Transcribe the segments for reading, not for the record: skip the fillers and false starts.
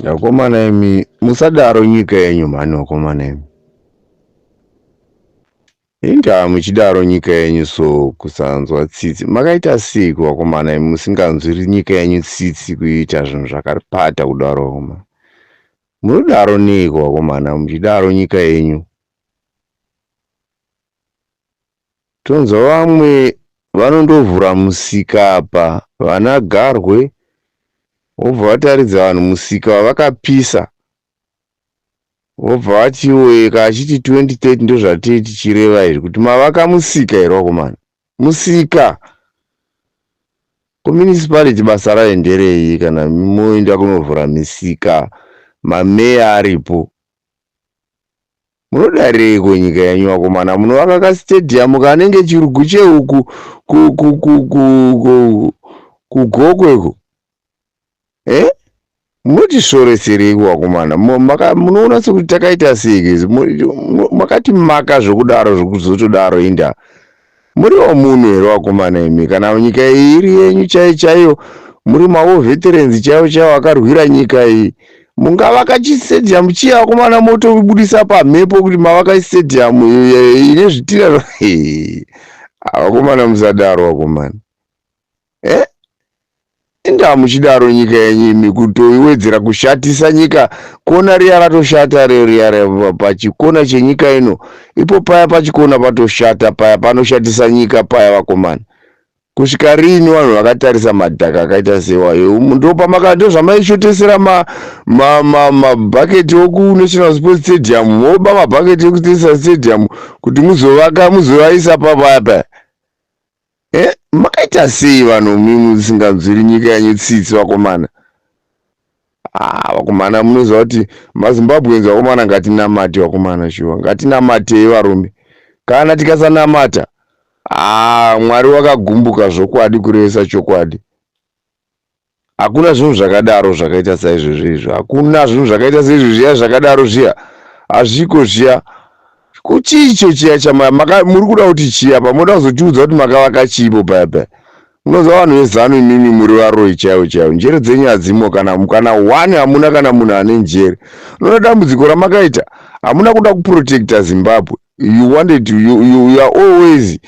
Vakomana imi musadaro nyika yenyu mhani vakomana imi. Indaa muchidaro nyika yenyu so kusanzwa tsitsi. Makaita seiko vakomana imi musinganzwiri nyika yenyu tsitsi kuita zvinhu zvakaripata kudaro vakomana. Munodaro neiko vakomana muchidaro nyika yenyu? Tonzwa vamwe vanondovhura musika apa vana Garwe vobva vataridza vanhu musika wavakapisa vobva vatiweka achiti 2030 ndozvatei tichireva izvi kuti mavaka musika here vakomana. Musika kumunicipality basa rayo nderei kana moenda kunovhura misika mameya aripo? Munodareiko nyika yenyu vakomana? Munovaka kastadium kanenge chirugu chehuku kugokweko. Munotishoresereiko vakomana? Munoona sekuti takaita sei? Makati maka zvokudaro zvokuzotodaro inda muriwo munhu here vakomana imi? Kana nyika iyi iri yenyu chaiyo chaiyo, muri mawo veterans chaivo chaivo vakarwira nyika iyi, mungavaka chistadium chiya vakomana motobudisa pamhepo kuti mavaka stadium ine zvitira. Vakomana musadaro vakomana. Indaa muchidaro nyika yenyu imi kutoiwedzera kushatisa nyika. Kona riya ratoshata riya pachikona chenyika ino. Ipo paya pachikona patoshata paya panoshatisa nyika paya vakomana. Kusvika rini vanhu vakatarisa madhaka akaita sewayo? Ndo zvamaishotesera mabhaketi okunational sports stadium, moba mabhaketi ekutesera stadium kuti muzovaisa papaya paya. Makaita sei vanhu musinganzwiri nyika yenyu tsitsi vakomana? Vakomana munoziva kuti maZimbabweans vakomana ngatinamate vakomana, shuwa ngatinamatei varume. Kana tikasanamata Mwari wakagumbuka zvokwadi kurevesa chokwadi. Hakuna zvinhu zvakadaro zvakaita saizvozvo izvo. Hakuna zvinhu zvakaita saizvozvo zvakadaro zviya. Hazviko zviya. Kuchicho chiya muri kuda kuti chiya pamoda kuzotiudza kuti makavaka chipo paya paya. Munoziva vanhu vezanu imimi muri varoi chaivo chaivo. Njere dzenyu hadzimo kana one hamuna kana munhu ane njere. Unoona dambudziko ramakaita, hamuna kuda kuprotecta Zimbabwe. You wanted to, you are always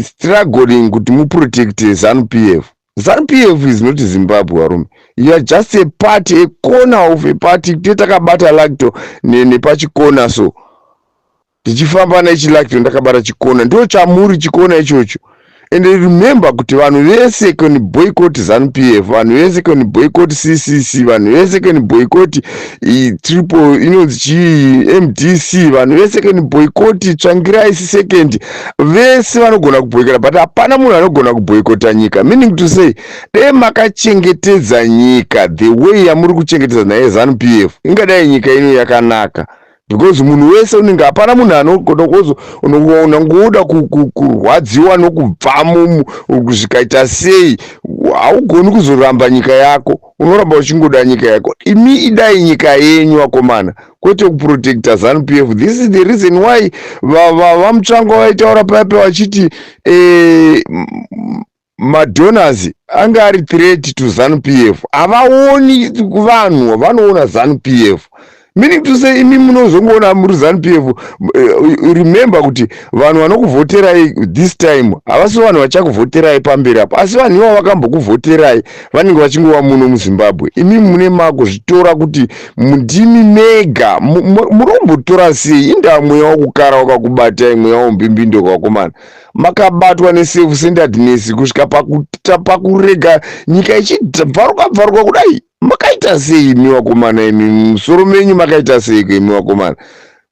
struggling kuti muprotecte ZANU-PF. ZANU-PF is not Zimbabwe varume. You are just a party, a corner of a party. Takabata lacto nepachikona so. Tichifamba nechilacto ndakabata chikona. Ndo chamuri chikona ichocho. And remember kuti vanhu vese kani boycott ZANU-PF, vanhu vese kani boycott CCC, vanhu vese kani boycott MDC, vanhu vese kani boycott Tsvangirai second, vese vanogona kuboycott, but hapana munhu anogona kuboycota nyika. Meaning to say, dai makachengetedza nyika the way yamuri kuchengetedza naye ZANU-PF, ingadai nyika ino yakanaka. Because munhu wese unenge hapana munhu unongoda kurwadziwa nokubvamo zvikaita sei. Haugoni kuzoramba nyika yako, unoramba uchingoda nyika yako. Imi idai nyika yenyu vakomana, kwete kuprotecta ZANU-PF. This is the reason why vamutsvango vaitaura paya vachiti madonors anga ari threat to ZANU-PF. Havaoni vanhu, vanoona ZANU-PF. Meaning to say, imi munozongoona muri ZANU-PF. Remember kuti vanhu vanokuvhoterai this time havasi vanhu vachakuvhoterai pamberi apo, asi vanhu ivo vakambokuvhoterai vanenge vachingova muno muZimbabwe. Imi mune makuzvitora kuti ndimi mega. Murombotora sei? Indaa mweya wokukara wakakubatai, mweya wombimbindo wakomana. Makabatwa neself-centeredness kusvika pakurega nyika ichibvaruka kudai. Makaita sei imi vakomana imi? Musoro menyu makaita seiko imi vakomana?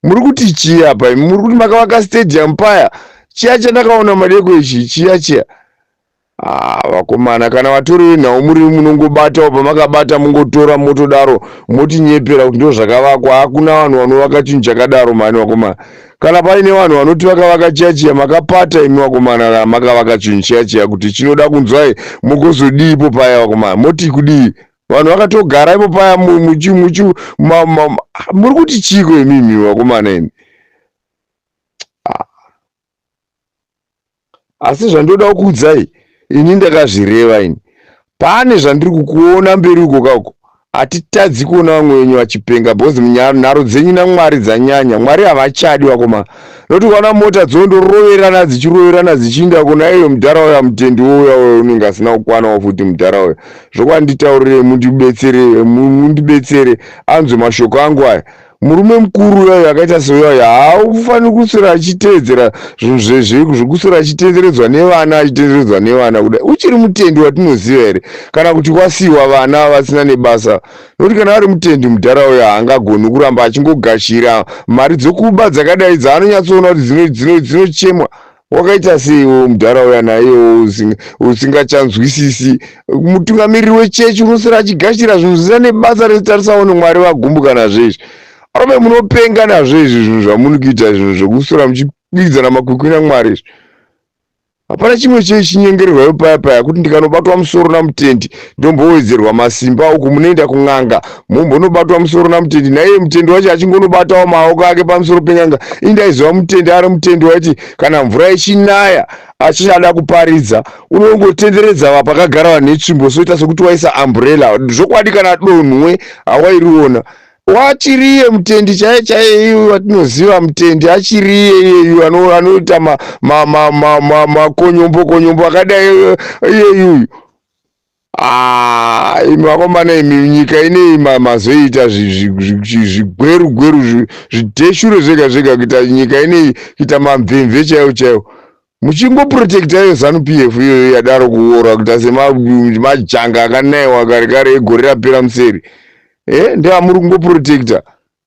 Muri kuti chiya apa? Muri kuti makavaka stadium paya? Chiya chandakaona madeko ichi chiya. Vakomana, kana vatori venhau muri munongobatawo pamakabata mungotora motodaro motinyepera kuti ndo zvakavakwa. Hakuna vanhu vanovaka chinhu chakadaro mani vakomana. Kana paine vanhu vanoti vakavaka chiya makapata imi vakomana makavaka chinhu chiya kuti chinoda kunzwai mogozodiipo paya vakomana. Moti kudii? Vanhu vakatogara ipo paya muri kuti chiko imimi vakomana imi? Asi zvandoda kukuudzai ini ndakazvireva ini, pane zvandiri kukuona mberi uko kako hatitadzi kuona vamwe wenyu vachipenga bhozi nharo dzenyu namwari dzanyanya. Mwari havachadi wakoma, nokuti ukaona mota dzondoroverana dzichiroverana dzichiinda kuna iyo mudharauya mutendi wouya unenge asina kukwanawo futi mudharauya. Zvokwanditaurire mundibetsere anzwe mashoko angu aya. Murume mukuru yayo akaita seuyayo haufaniri kuswera achiteedzera zvinhu zvekuswera achitedzeredzwa nevana achitedzeredzwa nevana kudai. Uchiri mutendi watinoziva here kana kuti kwasiyiwa vana vasina nebasa? Nokuti kana ari mutendi mudharauya haangagoni kuramba achingogashira mari dzokuba dzakadai dzaanonyatsoona kuti dzinochemwa. Wakaita seiwo mudharauya naiwo usingachanzwisisi. Mutungamiriri wechechi unoswera achigashira zvinhu zvisina nebasa rezitarisawo nemwari vagumbuka nazvezvi. Arome munopenga nazvo izvi zvinhu zvamunikuita, zvinhu zvokuswera muchikwidzana makwikwi naMwari izvi. Hapana chimwe chinyengererwayo paya paya kuti ndikanobatwa musoro namutendi ndombowedzerwa masimba uku munoenda kun'anga mombonobatwa musoro namutendi, naiye mutendi wacho achingonobatawo maoko ake pamusoro penyanga. Indaiziva mutendi ari mutendi waiti kana mvura ichinaya achichada kuparidza unongotenderedza pakagara vanhu netsvimbo soita sokuti waisa amburela. Zvokwadi kana donhwe hawairiona. Wachiriye mutendi chaiye chaiye watinoziva mutendi achiriye iyeyu anoita makonyombo akadai iyeyu. Imi vakomana imi nyika inei mazoita zvigweru zviteshure zvega zvega kuita nyika inei kuita mamvemve chaiwo chaiwo. Muchingoprotecta iyo ZANU-PF iyoyo yadaro kuora kuita semajanga akanayiwa kare kare egore rapera museri. Ndeamuri kungoprotecta,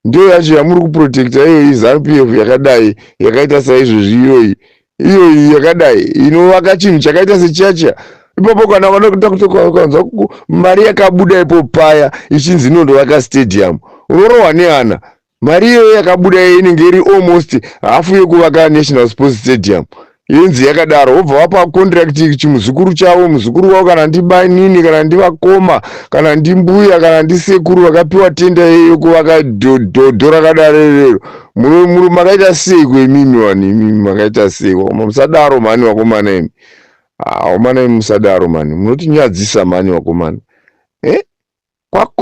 ndiyo yacho yamuri kuprotecta iyoyi ZANU-PF yakadai yakaita saizvozvi iyoyi yakadai inovaka chinhu chakaita sechacha. Ipapo kana vanokuta kutokanzwa mari yakabuda ipo paya ichinzi inondovaka stadium unorohwa nehana. Mari iyoyo yakabuda inenge iri almost hafu yekuvaka National Sports Stadium. Yenzi yakadaro wobva wapa contract chimuzukuru chavo, muzukuru wavo kana ndibanini kana ndivakoma kana ndimbuya kana ndisekuru vakapiwa tenda yekuvaka dhodho rakadaro irero. Muri makaita sei kwemimi wani? Imi makaita sei? Musadaro mani wakomana imi. Wakomana imi musadaro mani, munotinyadzisa mani wakomana.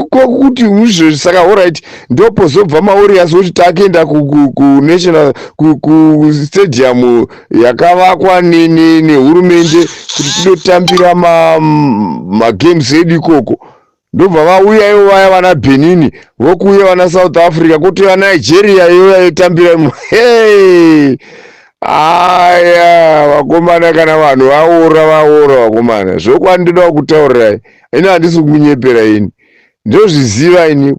Kwakuti muzvo saka alright ndopozobva mawarriors kuti takuenda kunational stadium yakavakwa nehurumende kuti tinotambira magames edu ikoko. Ndobva vauya ivo vaya vana Benin vokuuya vana South Africa kuti vana Nigeria iyo yaitambira. Aya vakomana kana vanhu vaora vakomana. Zvokwandinoda kutaurirai ini handisi kumunyepera ini ndozviziva ini.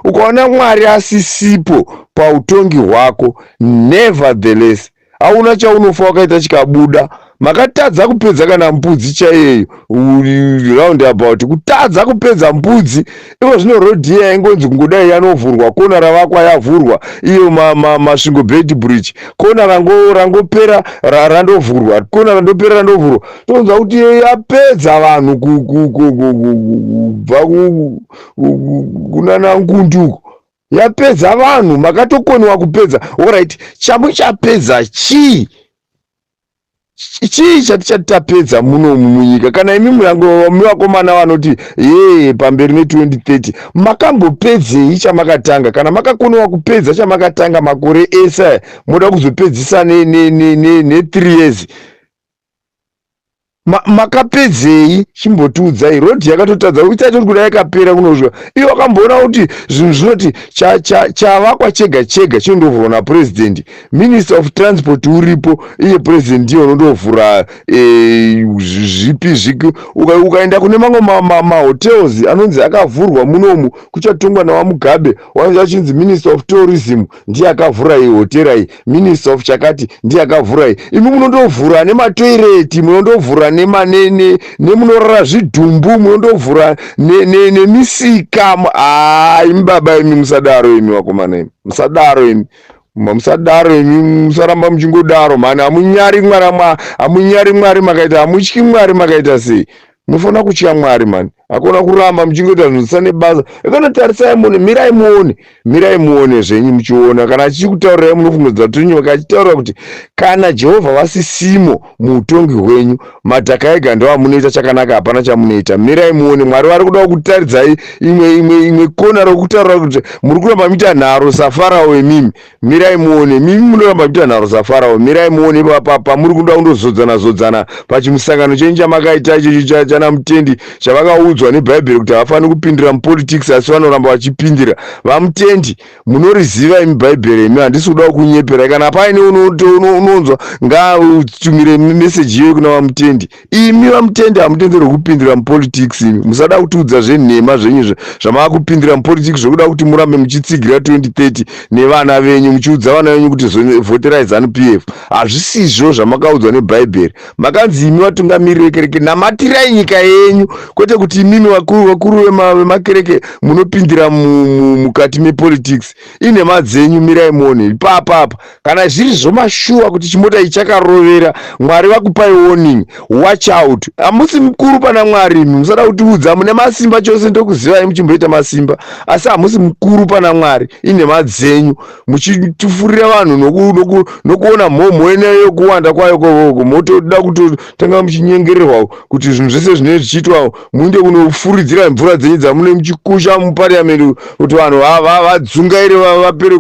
Ukaona Mwari asisipo pautongi hwako, nevertheless hauna chaunofa wakaita chikabuda. Makatadza kupedza kana mbudzi chaiyeyo round about kutadza kupedza mbudzi. Ivo zvino rodhi yaingonzi kungodai yanovhurwa, kona ravakwa yavhurwa iyo masvingo bed bridge, kona rangopera randovhurwa, kona randopera randovhurwa. Tonzwa kuti yapedza vanhu kubva kunana Ngunduko, yapedza vanhu. Makatokoniwa kupedza. Alright, chamuchapedza chii chati chatapedza muno munyika? Kana imi muvakomana vanoti pamberi ne2030 makambopedzei chamakatanga? Kana makakoniwa kupedza chamakatanga makore ese moda kuzopedzisa ne3 years, makapedzei? Chimbotiudzai. Rodhi yakatotadza kuita kuti yakapera kunozva. Iyo wakamboona kuti zvinhu zvinoti chavakwa chega chega chinondovhurwa napresident, minister of transport uripo, iye president ndiye unondovhura zvipi zviki. Ukaenda kune mamwe mahotels anonzi akavhurwa munomu kuchatongwa nawaMugabe, wanzi achinzi minister of tourism ndiye akavhura iyi hotera iyi, minister of chakati ndiye akavhura iyi. Imi munondovhura nematoireti, munondovhura nemunorara zvidhumbu, munondovhura nemisika. Imi baba imi musadaro imi wakomana imi, musadaro imi. Musadaro imi, musaramba muchingodaro mani. Hamunyari Mwari makaita, hamutyi Mwari makaita sei? Munofanira kutya Mwari mani. Hakuna kuramba muchingoita zvinhu zvisina nebasa. Ekanotarisai muone, mirai muone zvenyu muchiona. Kana achichikutaurirai munofungidzira kuti nyoka, achitaura kuti kana Jehovha vasisimo muutongi hwenyu, madhaka ega ndo amunoita chakanaka, hapana chamunoita. Mirai muone, Mwari vari kuda kutaridzai imwe kona rokutaura kuti muri kuramba muita nharo saFarao imimi. Mirai muone, mimi munoramba muita nharo saFarao. Mirai muone pamuri kuda kundozodzana pachimusangano chenyu chamakaita icho chana Mutendi, chavakaudzwa nebhaibheri kuti havafaniri kupindira mupolitics asi vanoramba vachipindira. Vamutendi, munoriziva imi bhaibheri imi, handisi kuda kunyepera. Kana paine unonzwa ngaatumire meseji iyoyo kuna Vamutendi. Imi Vamutendi hamutenderwi kupindira mupolitics imi. Musada kutiudza zvenhema zvenyu zvamavakupindira mupolitics zvokuda kuti murambe muchitsigira 2030 nevana venyu, muchiudza vana venyu kuti vhoterai ZANU-PF. Hazvisizvo zvamakaudzwa nebhaibheri. Makanzi imi vatungamiriri vekereke namatirai nyika yenyu, kwete kuti imimi vakuru vemakereke munopindira mukati mepolitics. Inhema dzenyu mirai muone ipapa. Kana zviri zvomashuwa kuti chimota ichi chakarovera, Mwari vakupai warning, watch out. Hamusi mukuru pana Mwari imi, musada kutiudza mune masimba chose ndokuzivai muchimboita masimba, asi hamusi mukuru pana Mwari. Inhema dzenyu muchitufurira vanhu nokuona mhomho eneyo yokuwanda kwayo kwoko, motoda kutotanga muchinyengererwa kuti zvinhu zvese zvinenge zvichiitwa muinde kunofuridzira mvura dzenyu dzamune muchikusha mupariamendi kuti vanhu vadzungaire vapere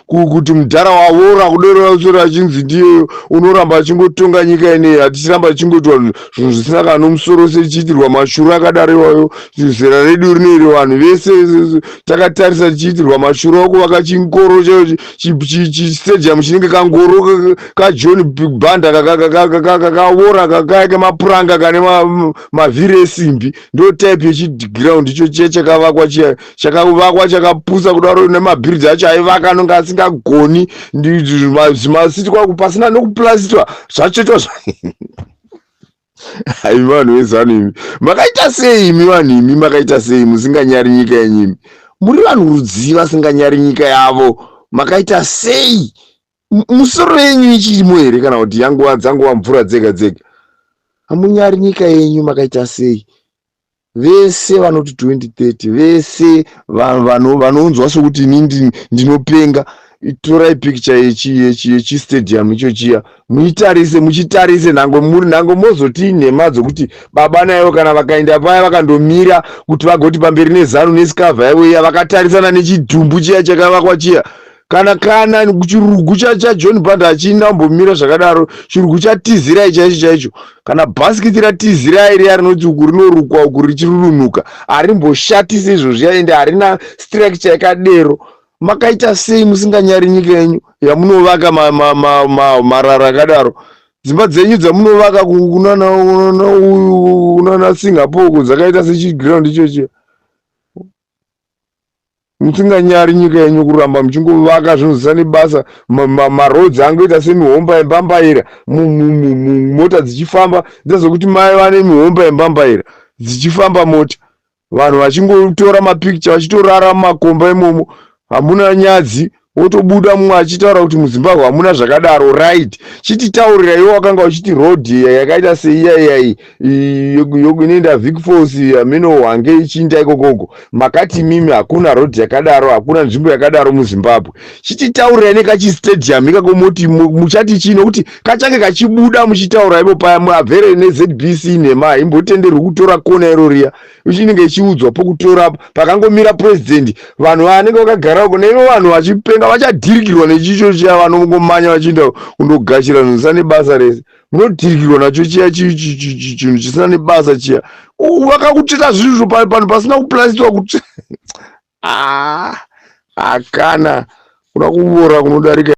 kuti mudhara wavora kudero sora achinzi ndiye unoramba achingotonga nyika ineyi. Hatichiramba tichingoitwa zvinhu zvisina kana nomusoro sechiitirwa mashuru akadaro iwayo. Zera redu rineri vanhu vese takatarisa tichiitirwa mashuru okuvaka chingoro chistadium chinenge kangoro kaJohn Banda kakavora kakaike mapuranga kane mavhiri esimbi. Ndo type yechiground icho chiya chakavakwa chiya, chakavakwa chakapusa kudaro nemabhiridzi acho aivaka anonga asingagoni. Zimasiti kwako pasina nokupurasitwa zvachoitwa imi vanhu vezanu imi makaita sei? Imi vanhu imi makaita sei? Musinganyari nyika yenyu imi, muri vanhu rudzi vasinganyari nyika yavo. Makaita sei? Musoro yenyu ichirimo here kana kuti dzanguva mvura dzega dzega? Hamunyari nyika yenyu, makaita sei? Vese vanoti 2030, vese vanonzwa sokuti ini ndinopenga, torai picture yechistadium icho chiya muchitarise nhango mozoti nhema dzokuti baba nayo kana vakaenda paya vakandomira kuti vagoti pamberi neZANU nesikavha yavo iya vakatarisana nechidhumbu chiya chakavakwa chiya. Kana chirugu chaJohn Banda achina mbomira zvakadaro, chirugu chatizirai chaicho. Kana bhasikiti ratizirai riya rinoti uku rinorukwa uku richirurunuka, harimboshatisi izvozvo ende harina structure yakadero. Makaita sei musinganyari nyika yenyu yamunovaka marara akadaro? Dzimba dzenyu dzamunovaka kunana Singapore dzakaita sechiground ichochiya. Musinganyari nyika yenyu kuramba muchingovaka zvinhu zvisina nebasa. Marodzi angoita semihomba yembambaira, mota dzichifamba ndezvokuti mai vane mihomba yembambaira dzichifamba mota, vanhu vachingotora mapicture vachitorara mumakomba imomo. Hamuna nyadzi, wotobuda mumwe achitaura kuti muZimbabwe hamuna zvakadaro. Right, chititaurira iwo wakanga uchiti road yakaita seiyai inoenda Vic Falls ameno Hwange ichinda ikokoko. Makati mimi hakuna road yakadaro, hakuna nzvimbo yakadaro muZimbabwe. Chititaurira nekachistadium ikakomoti muchati chino kuti kachange kachibuda muchitaura ipo paya muavhere neZBC nhema imbotenderwi kutora kona iroriya. Ichinenge ichiudzwa pokutora pakangomira president, vanhu vanenge vakagara uko neivo vanhu vachipenga vachadhirikirwa nechicho chiya, vanongomanya vachienda kundogashira zvinhu zvisina nebasa rese. Munodhirikirwa nacho chiya chinhu chisina nebasa chiya. Vakakuchita zvinhu panhu pasina kupurasitwa kuti hakana kuna kuora kunodarika.